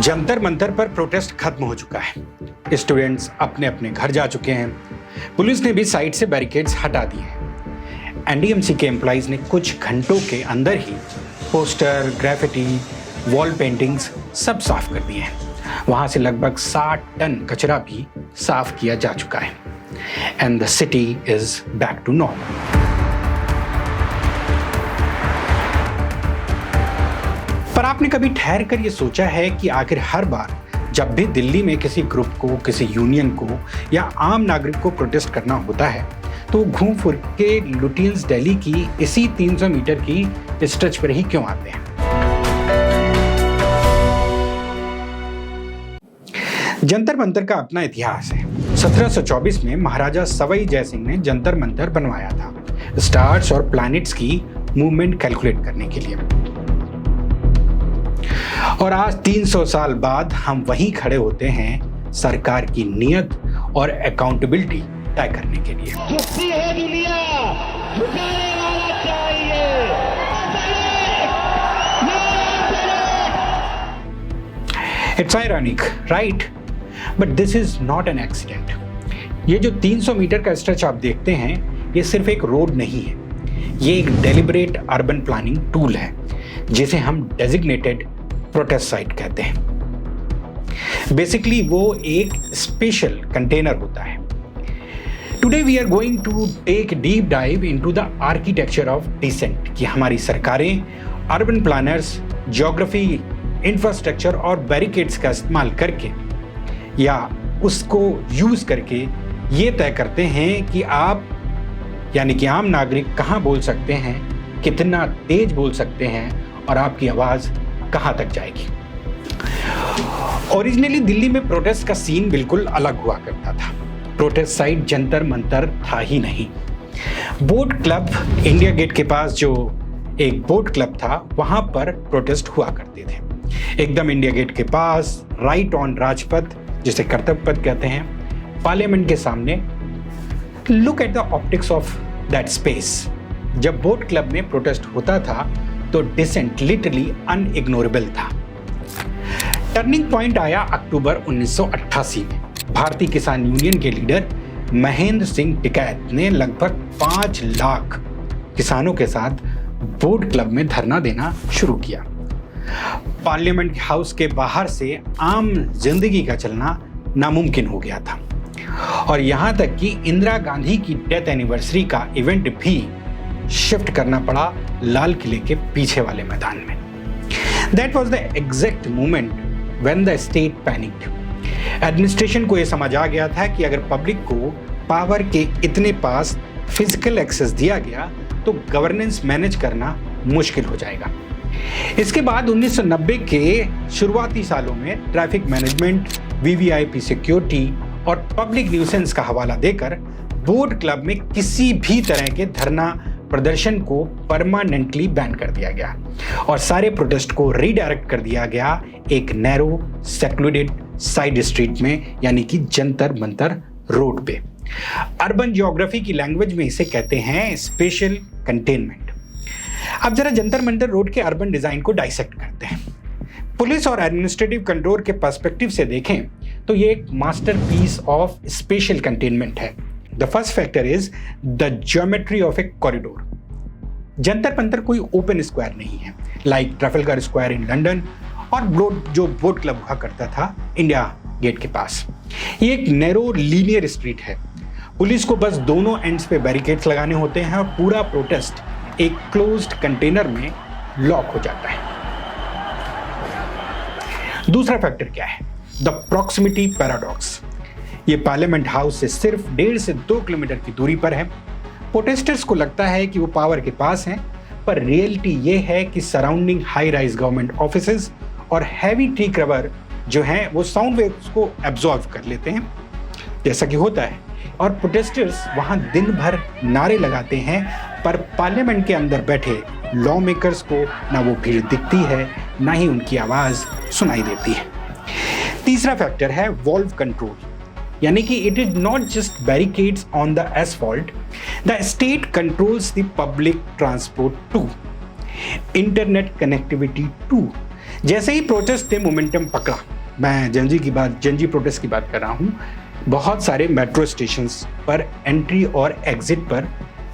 जंतर मंतर पर प्रोटेस्ट खत्म हो चुका है। स्टूडेंट्स अपने अपने घर जा चुके हैं। पुलिस ने भी साइड से बैरिकेड्स हटा दिए हैं। एनडीएमसी के एम्प्लॉइज ने कुछ घंटों के अंदर ही पोस्टर, ग्राफिटी, वॉल पेंटिंग्स सब साफ कर दिए हैं। वहां से लगभग 60 टन कचरा भी साफ किया जा चुका है। And the city is back to normal. पर आपने कभी ठहर कर ये सोचा है कि आखिर हर बार जब भी दिल्ली में किसी ग्रुप को, किसी यूनियन को या आम नागरिक को प्रोटेस्ट करना होता है तो घूम फिर के लुटियंस दिल्ली की इसी 300 मीटर की स्ट्रेच पर ही क्यों आते हैं? जंतर मंतर का अपना इतिहास है। 1724 में महाराजा सवाई जयसिंह ने जंतर मंतर बनवाया था, स्टार्स और प्लैनेट्स की मूवमेंट कैलकुलेट करने के लिए। और आज 300 साल बाद हम वहीं खड़े होते हैं सरकार की नीयत और अकाउंटेबिलिटी तय करने के लिए। झुकती है दुनिया, झुकाने वाला चाहिए। It's ironic, right? But this is not an accident. ये जो 300 मीटर का स्ट्रेच आप देखते हैं, ये सिर्फ एक रोड नहीं है, ये एक डेलिबरेट अर्बन प्लानिंग टूल है जिसे हम डेजिग्नेटेड प्रोटेस्ट साइट कहते हैं। बेसिकली वो एक स्पेशल कंटेनर होता है। Today we are going to take deep dive into the architecture of dissent कि हमारी सरकारें, अर्बन प्लानर्स, ज्योग्राफी, इंफ्रास्ट्रक्चर और बैरिकेड्स का इस्तेमाल करके या उसको यूज करके ये तय करते हैं कि आप यानी कि आम नागरिक कहाँ बोल सकते हैं, कितना तेज बोल सकते हैं और आपकी आवाज कहां तक जाएगी। ओरिजिनली दिल्ली में प्रोटेस्ट का सीन बिल्कुल अलग हुआ करता था। प्रोटेस्ट साइट जंतर मंतर था ही नहीं। बोट क्लब, इंडिया गेट के पास जो एक बोट क्लब था, वहां पर प्रोटेस्ट हुआ करते थे। एकदम इंडिया गेट के पास, राइट ऑन राजपथ जिसे कर्तव्य पथ कहते हैं, पार्लियामेंट के सामने। Look at the optics of that space. जब बोट क्लब में प्रोटेस्ट होता था तो डिसेंट लिटरली अनइग्नोरेबल था। टर्निंग पॉइंट आया अक्टूबर 1988 में। भारतीय किसान यूनियन के लीडर महेंद्र सिंह टिकैत ने लगभग 5 लाख किसानों के साथ बोट क्लब में धरना देना शुरू किया। पार्लियामेंट हाउस के बाहर से आम जिंदगी का चलना नामुमकिन हो गया था और यहां तक कि इंदिरा गांधी की डेथ एनिवर्सरी का इवेंट भी शिफ्ट करना पड़ा लाल किले के पीछे वाले मैदान में। That was the exact moment when the state panicked. Administration को यह समझ आ गया था कि अगर पब्लिक को पावर के इतने पास फिजिकल एक्सेस दिया गया तो गवर्नेंस मैनेज करना मुश्किल हो जाएगा। इसके बाद 1990 के शुरुआती सालों में ट्रैफिक मैनेजमेंट, वीवीआईपी सिक्योरिटी और पब्लिक न्यूसेंस का हवाला देकर बोट क्लब में किसी भी तरह के धरना प्रदर्शन को परमानेंटली बैन कर दिया गया और सारे प्रोटेस्ट को रीडायरेक्ट कर दिया गया एक नैरो सेक्लूडेड साइड स्ट्रीट में, यानी कि जंतर मंतर रोड पे। अर्बन ज्योग्राफी की लैंग्वेज में इसे कहते हैं स्पेशल कंटेनमेंट। अब जरा जंतर मंतर रोड के अर्बन डिजाइन को डाइसेक्ट करते हैं। पुलिस और एडमिनिस्ट्रेटिव कंट्रोल के पर्सपेक्टिव से देखें तो ये एक मास्टरपीस ऑफ स्पेशल कंटेनमेंट है। The first factor is the geometry of a corridor. Jantar Mantar कोई ओपन स्क्वायर नहीं है, like Trafalgar square in London और जो बोट क्लब हुआ करता था इंडिया गेट के पास। ये एक नैरो लीनियर स्ट्रीट है। पुलिस को बस दोनों एंड्स पे बैरिकेड्स लगाने होते हैं और पूरा प्रोटेस्ट एक क्लोज्ड कंटेनर में लॉक हो जाता है। दूसरा फैक्टर क्या है? The proximity paradox. ये पार्लियामेंट हाउस से सिर्फ 1.5 से 2 किलोमीटर की दूरी पर है। प्रोटेस्टर्स को लगता है कि वो पावर के पास हैं, पर रियलिटी ये है कि surrounding high rise government offices और हैवी ट्री कवर जो हैं वो साउंड वेव्स को एब्जॉर्ब कर लेते हैं, जैसा कि होता है। और प्रोटेस्टर्स वहां दिन भर नारे लगाते हैं, पर पार्लियामेंट के अंदर बैठे लॉ मेकर्स को ना वो भीड़ दिखती है, ना ही उनकी आवाज सुनाई देती है। तीसरा फैक्टर है वॉल्व कंट्रोल, यानी कि it is not just barricades on the asphalt, the state controls the public transport too, internet connectivity too. जैसे ही प्रोटेस्ट ने मोमेंटम पकड़ा, मैं जनजी प्रोटेस्ट की बात कर रहा हूँ, बहुत सारे मेट्रो स्टेशंस पर एंट्री और एग्जिट पर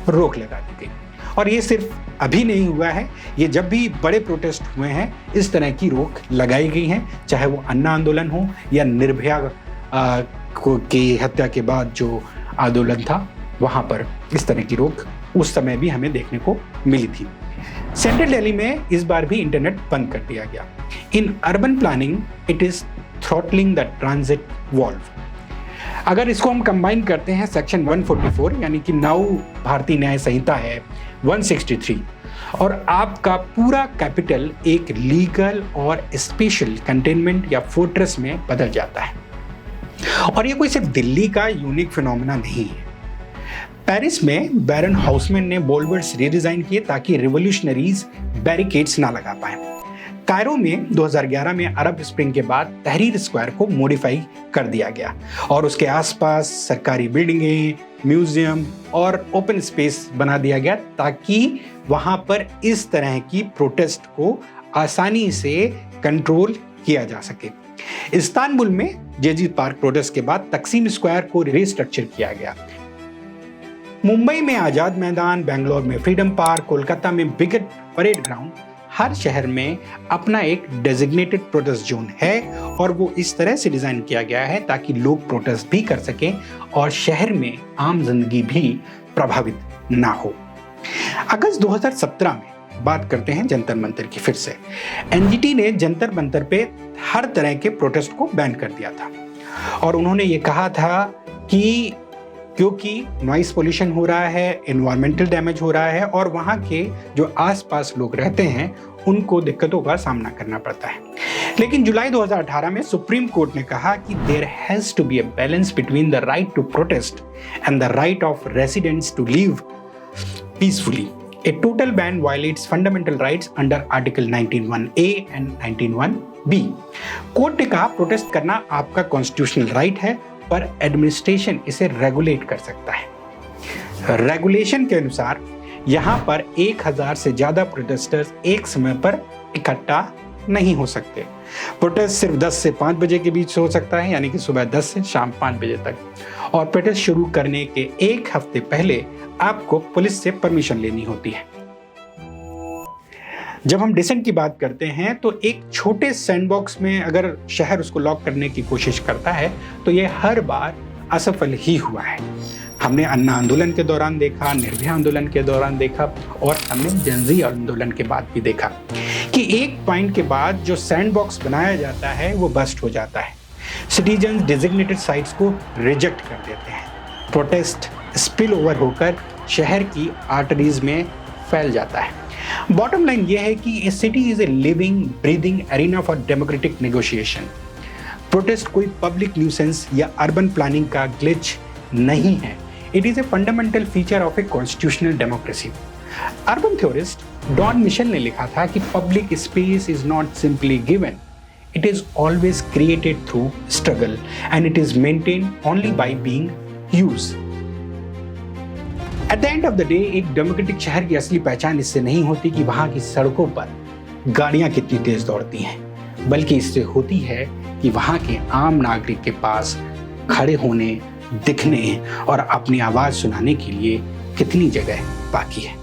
रोक लगा दी गई। और ये सिर्फ अभी नहीं हुआ है, ये जब भी बड़े प्रोटेस्ट हुए हैं इस तरह की रोक लगाई गई है, चाहे वो अन्ना आंदोलन हो या निर्भया की हत्या के बाद जो आंदोलन था, वहाँ पर इस तरह की रोक उस समय भी हमें देखने को मिली थी। सेंट्रल दिल्ली में इस बार भी इंटरनेट बंद कर दिया गया। In urban planning it is throttling the transit valve. अगर इसको हम कंबाइन करते हैं सेक्शन 144 यानी कि नौ भारतीय न्याय संहिता है 163, और आपका पूरा कैपिटल एक लीगल और स्पेशल कंटेनमेंट या फोर्ट्रेस में बदल जाता है। और ये कोई सिर्फ दिल्ली का यूनिक फिनोमेना नहीं है। पेरिस में बैरन हाउसमैन ने बोलवर्ड्स रीडिजाइन किए ताकि रिवोल्यूशनरीज बैरिकेड्स ना लगा पाए। कायरो में 2011 में अरब स्प्रिंग के बाद तहरीर स्क्वायर को मॉडिफाई कर दिया गया और उसके आसपास सरकारी बिल्डिंगें, म्यूजियम और ओपन स्पेस बना दिया गया ताकि वहां पर इस तरह की प्रोटेस्ट को आसानी से कंट्रोल किया जा सके। इस्तांबुल में जेजी पार्क प्रोटेस्ट के बाद तकसीम स्क्वायर को रिस्ट्रक्चर किया गया। मुंबई में आजाद मैदान, बेंगलोर में फ्रीडम पार्क, कोलकाता में ब्रिगेड परेड ग्राउंड, हर शहर में अपना एक डेजिग्नेटेड प्रोटेस्ट जोन है और वो इस तरह से डिजाइन किया गया है ताकि लोग प्रोटेस्ट भी कर सकें और शहर में आम जिंदगी भी प्रभावित ना हो। अगस्त 2017 में बात करते हैं जंतर मंतर की फिर से। एनजीटी ने जंतर मंतर पे हर तरह के प्रोटेस्ट को बैन कर दिया था और उन्होंने ये कहा था कि क्योंकि नॉइस पोल्यूशन हो रहा है, एनवायरमेंटल डैमेज हो रहा है और वहाँ के जो आसपास लोग रहते हैं उनको दिक्कतों का सामना करना पड़ता है। लेकिन जुलाई 2018 में सुप्रीम कोर्ट ने कहा कि there has to be a balance between the right to protest and the right of residents to live peacefully. A total ban violates fundamental rights under Article 19(1)(a) and 19(1)(b). Court ने कहा protest करना आपका constitutional right है, पर administration इसे regulate कर सकता है। रेगुलेशन के अनुसार यहाँ पर 1000 से ज्यादा प्रोटेस्टर्स एक समय पर इकट्ठा नहीं हो सकते। प्रोटेस्ट सिर्फ 10 से 5 बजे के बीच हो सकता है, यानी कि सुबह 10 से शाम 5 बजे तक, और प्रोटेस्ट शुरू करने के एक हफ्ते पहले आपको पुलिस से परमिशन लेनी होती है। जब हम डिसेंट की बात करते हैं तो एक छोटे सैंडबॉक्स में अगर शहर उसको लॉक करने की कोशिश करता है तो ये हर बार असफल ही हुआ है। हमने अन्ना आंदोलन के दौरान देखा, निर्भया आंदोलन के दौरान देखा और हमने जेनजी आंदोलन के बाद भी देखा कि एक पॉइंट के बाद जो सैंडबॉक्स बनाया जाता है वो बस्ट हो जाता है। सिटीजन डेजिग्नेटेड साइट्स को रिजेक्ट कर देते हैं। प्रोटेस्ट स्पिल ओवर होकर शहर की आर्टरीज में फैल जाता है। बॉटम लाइन यह है कि a city is a living breathing arena for democratic negotiation. Protest कोई पब्लिक न्यूसेंस या अर्बन प्लानिंग का ग्लिच नहीं है। It is a fundamental feature of a constitutional democracy. Urban theorist Don Mitchell ने लिखा था कि public space is not simply given, it is always created through struggle and it is maintained only by being used. At the end of the day एक democratic शहर की असली पहचान इससे नहीं होती कि वहां की सड़कों पर गाड़ियां कितनी तेज दौड़ती हैं, बल्कि इससे होती है कि वहां के आम नागरिक के पास खड़े होने, दिखने और अपनी आवाज सुनाने के लिए कितनी जगह बाकी है।